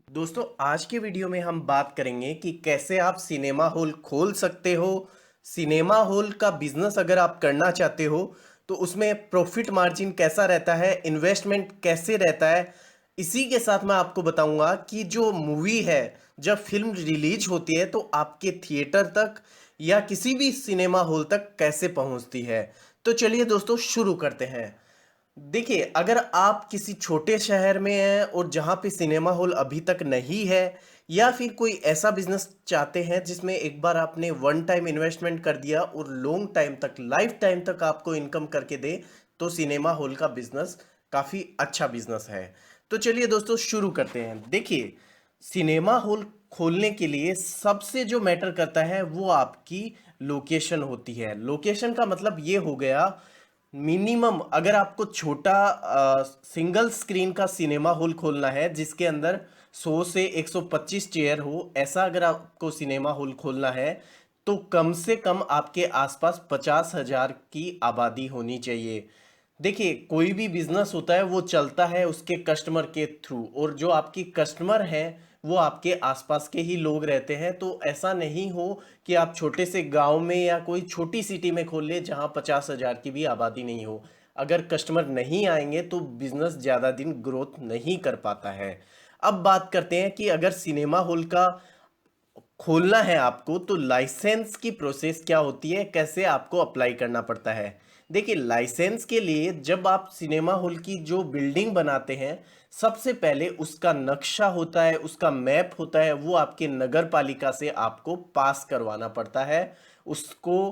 दोस्तों आज के वीडियो में हम बात करेंगे कि कैसे आप सिनेमा हॉल खोल सकते हो। सिनेमा हॉल का बिजनेस अगर आप करना चाहते हो तो उसमें प्रॉफिट मार्जिन कैसा रहता है, इन्वेस्टमेंट कैसे रहता है। इसी के साथ मैं आपको बताऊंगा कि जो मूवी है, जब फिल्म रिलीज होती है तो आपके थिएटर तक या किसी भी सिनेमा हॉल तक कैसे पहुंचती है। तो चलिए दोस्तों शुरू करते हैं। देखिए, अगर आप किसी छोटे शहर में हैं और जहाँ पे सिनेमा हॉल अभी तक नहीं है, या फिर कोई ऐसा बिजनेस चाहते हैं जिसमें एक बार आपने वन टाइम इन्वेस्टमेंट कर दिया और लॉन्ग टाइम तक, लाइफ टाइम तक आपको इनकम करके दे, तो सिनेमा हॉल का बिजनेस काफ़ी अच्छा बिजनेस है। तो चलिए दोस्तों शुरू करते हैं। देखिए, सिनेमा हॉल खोलने के लिए सबसे जो मैटर करता है वो आपकी लोकेशन होती है। लोकेशन का मतलब ये हो गया, मिनिमम अगर आपको छोटा सिंगल स्क्रीन का सिनेमा हॉल खोलना है जिसके अंदर 100 से 125 चेयर हो, ऐसा अगर आपको सिनेमा हॉल खोलना है तो कम से कम आपके आसपास 50,000 की आबादी होनी चाहिए। देखिए, कोई भी बिजनेस होता है वो चलता है उसके कस्टमर के थ्रू, और जो आपकी कस्टमर हैं वो आपके आसपास के ही लोग रहते हैं। तो ऐसा नहीं हो कि आप छोटे से गांव में या कोई छोटी सिटी में खोल ले जहां 50,000 की भी आबादी नहीं हो। अगर कस्टमर नहीं आएंगे तो बिजनेस ज़्यादा दिन ग्रोथ नहीं कर पाता है। अब बात करते हैं कि अगर सिनेमा हॉल का खोलना है आपको तो लाइसेंस की प्रोसेस क्या होती है, कैसे आपको अप्लाई करना पड़ता है। देखिए, लाइसेंस के लिए जब आप सिनेमा हॉल की जो बिल्डिंग बनाते हैं, सबसे पहले उसका नक्शा होता है, उसका मैप होता है, वो आपके नगर पालिका से आपको पास करवाना पड़ता है। उसको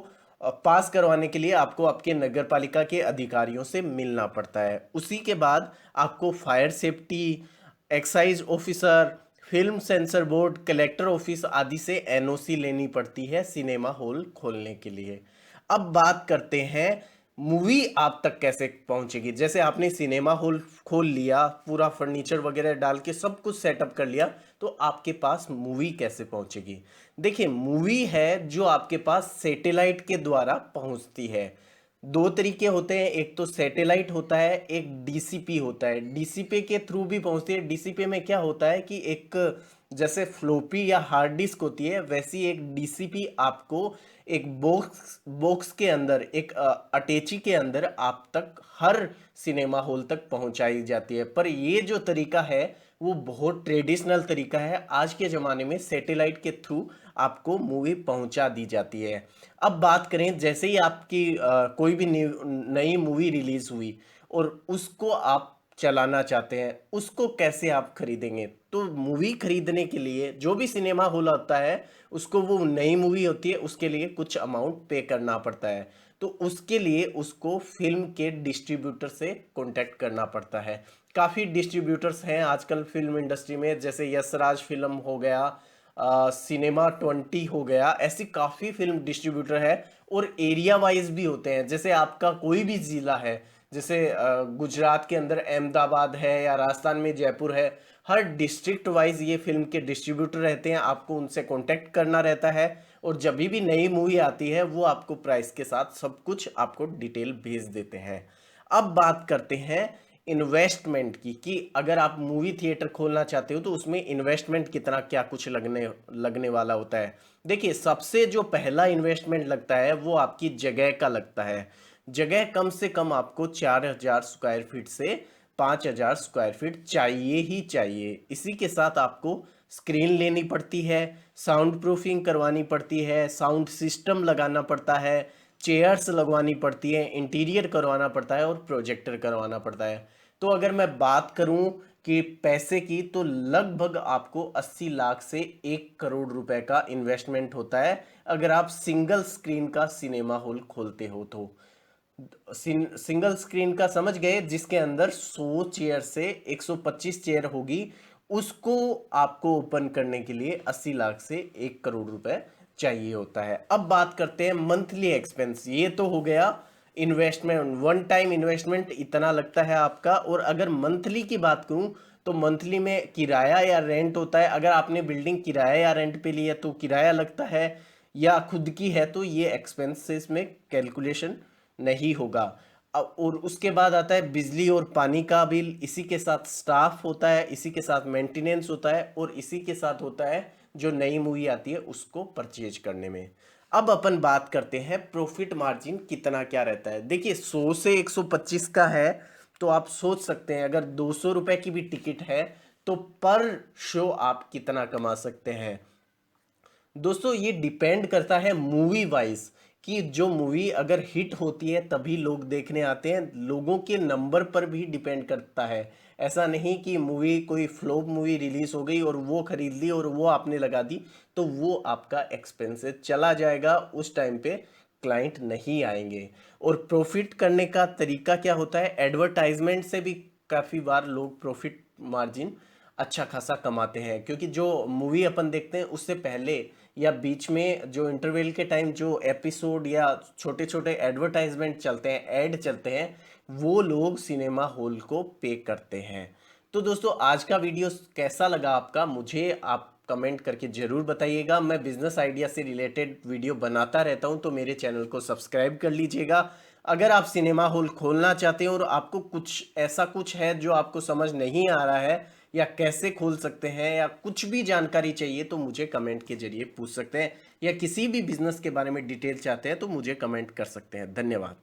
पास करवाने के लिए आपको आपके नगर पालिका के अधिकारियों से मिलना पड़ता है। उसी के बाद आपको fire safety, excise officer, film sensor board, collector office आदि से एनओसी लेनी पड़ती है सिनेमा हॉल खोलने के लिए। अब बात करते हैं मूवी आप तक कैसे पहुंचेगी। जैसे आपने सिनेमा हॉल खोल लिया, पूरा फर्नीचर वगैरह डाल के सब कुछ सेटअप कर लिया, तो आपके पास मूवी कैसे पहुंचेगी। देखिए, मूवी है जो आपके पास सैटेलाइट के द्वारा पहुंचती है। दो तरीके होते हैं, एक तो सैटेलाइट होता है, एक डीसीपी होता है। डीसीपी के थ्रू भी पहुंचती है। डीसीपी में क्या होता है कि एक, जैसे फ्लोपी या हार्ड डिस्क होती है, वैसी एक डीसीपी आपको एक बॉक्स बॉक्स के अंदर, एक अटैची के अंदर आप तक हर सिनेमा हॉल तक पहुंचाई जाती है। पर ये जो तरीका है वो बहुत ट्रेडिशनल तरीका है। आज के ज़माने में सैटेलाइट के थ्रू आपको मूवी पहुंचा दी जाती है। अब बात करें, जैसे ही आपकी कोई भी नई मूवी रिलीज हुई और उसको आप चलाना चाहते हैं, उसको कैसे आप खरीदेंगे। तो मूवी खरीदने के लिए जो भी सिनेमा हॉल होता है, उसको, वो नई मूवी होती है उसके लिए कुछ अमाउंट पे करना पड़ता है। तो उसके लिए उसको फिल्म के डिस्ट्रीब्यूटर से कांटेक्ट करना पड़ता है। काफ़ी डिस्ट्रीब्यूटर्स हैं आजकल फिल्म इंडस्ट्री में, जैसे यशराज फिल्म हो गया, सिनेमा 20 हो गया, ऐसी काफ़ी फिल्म डिस्ट्रीब्यूटर है। और एरिया वाइज भी होते हैं, जैसे आपका कोई भी ज़िला है, जैसे गुजरात के अंदर अहमदाबाद है या राजस्थान में जयपुर है, हर डिस्ट्रिक्ट वाइज ये फिल्म के डिस्ट्रीब्यूटर रहते हैं। आपको उनसे कांटेक्ट करना रहता है, और जब भी नई मूवी आती है वो आपको प्राइस के साथ सब कुछ आपको डिटेल भेज देते हैं। अब बात करते हैं इन्वेस्टमेंट की, कि अगर आप मूवी थिएटर खोलना चाहते हो तो उसमें इन्वेस्टमेंट कितना क्या कुछ लगने लगने वाला होता है। देखिए, सबसे जो पहला इन्वेस्टमेंट लगता है वो आपकी जगह का लगता है। जगह कम से कम आपको 4,000 स्क्वायर फीट से 5,000 स्क्वायर फीट चाहिए ही चाहिए। इसी के साथ आपको स्क्रीन लेनी पड़ती है, साउंड प्रूफिंग करवानी पड़ती है, साउंड सिस्टम लगाना पड़ता है, चेयर्स लगवानी पड़ती है, इंटीरियर करवाना पड़ता है और प्रोजेक्टर करवाना पड़ता है। तो अगर मैं बात करूं कि पैसे की, तो लगभग आपको 80 लाख से 1 करोड़ रुपए का इन्वेस्टमेंट होता है अगर आप सिंगल स्क्रीन का सिनेमा हॉल खोलते हो तो। सिंगल स्क्रीन का समझ गए, जिसके अंदर 100 चेयर से 125 चेयर होगी, उसको आपको ओपन करने के लिए 80 लाख से 1 करोड़ रुपए चाहिए होता है। अब बात करते हैं मंथली एक्सपेंस। ये तो हो गया इन्वेस्टमेंट, वन टाइम इन्वेस्टमेंट इतना लगता है आपका। और अगर मंथली की बात करूं तो मंथली में किराया या रेंट होता है। अगर आपने बिल्डिंग किराया या रेंट पे लिया तो किराया लगता है, या खुद की है तो ये एक्सपेंसेस में कैलकुलेशन नहीं होगा। और उसके बाद आता है बिजली और पानी का बिल, इसी के साथ स्टाफ होता है, इसी के साथ मेंटेनेंस होता है, और इसी के साथ होता है जो नई मूवी आती है उसको परचेज करने में। अब अपन बात करते हैं प्रॉफिट मार्जिन कितना क्या रहता है। देखिए 100 से 125 का है, तो आप सोच सकते हैं अगर 200 रुपए की भी टिकट है तो पर शो आप कितना कमा सकते हैं। दोस्तों ये डिपेंड करता है मूवी वाइज, कि जो मूवी अगर हिट होती है तभी लोग देखने आते हैं, लोगों के नंबर पर भी डिपेंड करता है। ऐसा नहीं कि मूवी कोई फ्लॉप मूवी रिलीज हो गई और वो खरीद ली और वो आपने लगा दी तो वो आपका एक्सपेंसेस चला जाएगा, उस टाइम पे क्लाइंट नहीं आएंगे। और प्रॉफिट करने का तरीका क्या होता है, एडवर्टाइजमेंट से भी काफ़ी बार लोग प्रॉफिट मार्जिन अच्छा खासा कमाते हैं, क्योंकि जो मूवी अपन देखते हैं उससे पहले या बीच में जो इंटरवल के टाइम जो एपिसोड या छोटे छोटे एडवर्टाइजमेंट चलते हैं, ऐड चलते हैं, वो लोग सिनेमा हॉल को पे करते हैं। तो दोस्तों आज का वीडियो कैसा लगा आपका, मुझे आप कमेंट करके ज़रूर बताइएगा। मैं बिजनेस आइडिया से रिलेटेड वीडियो बनाता रहता हूं, तो मेरे चैनल को सब्सक्राइब कर लीजिएगा। अगर आप सिनेमा हॉल खोलना चाहते हैं और आपको कुछ ऐसा कुछ है जो आपको समझ नहीं आ रहा है या कैसे खोल सकते हैं या कुछ भी जानकारी चाहिए तो मुझे कमेंट के जरिए पूछ सकते हैं, या किसी भी बिजनेस के बारे में डिटेल चाहते हैं तो मुझे कमेंट कर सकते हैं। धन्यवाद।